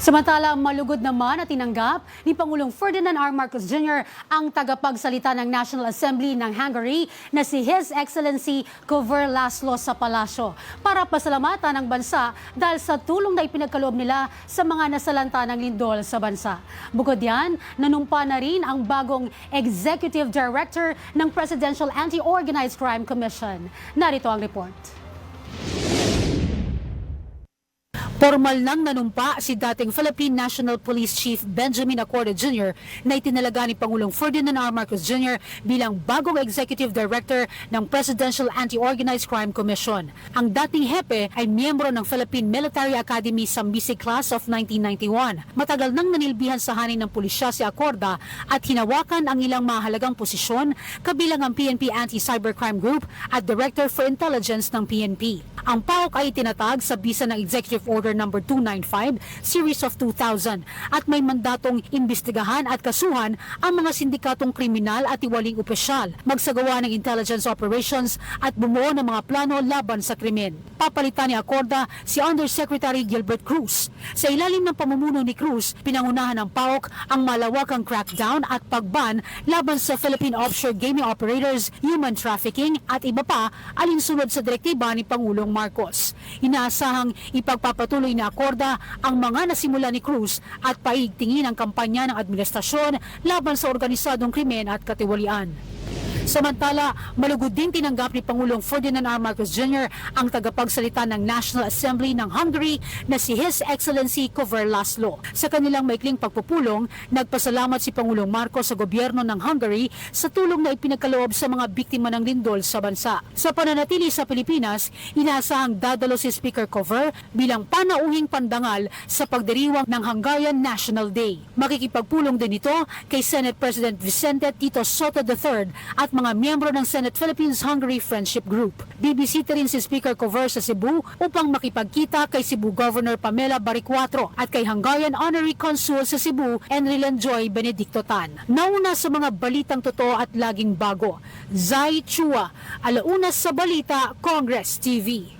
Samantala, malugod naman at tinanggap ni Pangulong Ferdinand R. Marcos Jr. ang tagapagsalita ng National Assembly ng Hungary na si His Excellency Kovr Laszlo sa palasyo para pasalamatan ang bansa dahil sa tulong na ipinagkaloob nila sa mga nasalanta ng lindol sa bansa. Bukod yan, nanumpa na rin ang bagong Executive Director ng Presidential Anti-Organized Crime Commission. Narito ang report. Formal nang nanumpa si dating Philippine National Police Chief Benjamin Acorda Jr. na itinalaga ni Pangulong Ferdinand R. Marcos Jr. bilang bagong Executive Director ng Presidential Anti-Organized Crime Commission. Ang dating hepe ay miyembro ng Philippine Military Academy Sambisi Class of 1991. Matagal nang nanilbihan sa hanin ng pulisya si Acorda at hinawakan ang ilang mahalagang posisyon kabilang ang PNP Anti-Cybercrime Group at Director for Intelligence ng PNP. Ang PAOK ay tinatag sa bisa ng Executive Order No. 295 Series of 2000 at may mandatong imbestigahan at kasuhan ang mga sindikatong kriminal at iwaling opisyal, magsagawa ng intelligence operations at bumuo ng mga plano laban sa krimen. Papalitan ni Acorda si Undersecretary Gilbert Cruz. Sa ilalim ng pamumuno ni Cruz, pinangunahan ng PAOK ang malawakang crackdown at pagban laban sa Philippine offshore gaming operators, human trafficking at iba pa alinsunod sa direktiba ni Pangulong Marcos. Inaasahang ipagpapatuloy ni Acorda ang mga nasimula ni Cruz at paigtingin ang kampanya ng administrasyon laban sa organisadong krimen at katiwalian. Samantala, malugod din tinanggap ni Pangulong Ferdinand R. Marcos Jr. ang tagapagsalita ng National Assembly ng Hungary na si His Excellency Kovr Laszlo. Sa kanilang maikling pagpupulong, nagpasalamat si Pangulong Marcos sa gobyerno ng Hungary sa tulong na ipinagkaloob sa mga biktima ng lindol sa bansa. Sa pananatili sa Pilipinas, inaasahang dadalo si Speaker Kovr bilang panauhing pandangal sa pagdiriwang ng Hungarian National Day. Makikipagpulong din ito kay Senate President Vicente Tito Sotto III at mga miyembro ng Senate Philippines-Hungary Friendship Group. Bibisita rin si Speaker Kovr sa Cebu upang makipagkita kay Cebu Governor Pamela Baricuatro at kay Hungarian Honorary Consul sa Cebu, Enrilan Joy Benedicto Tan. Nauna sa mga balitang totoo at laging bago, Zai Chua, Alaunas sa Balita, Congress TV.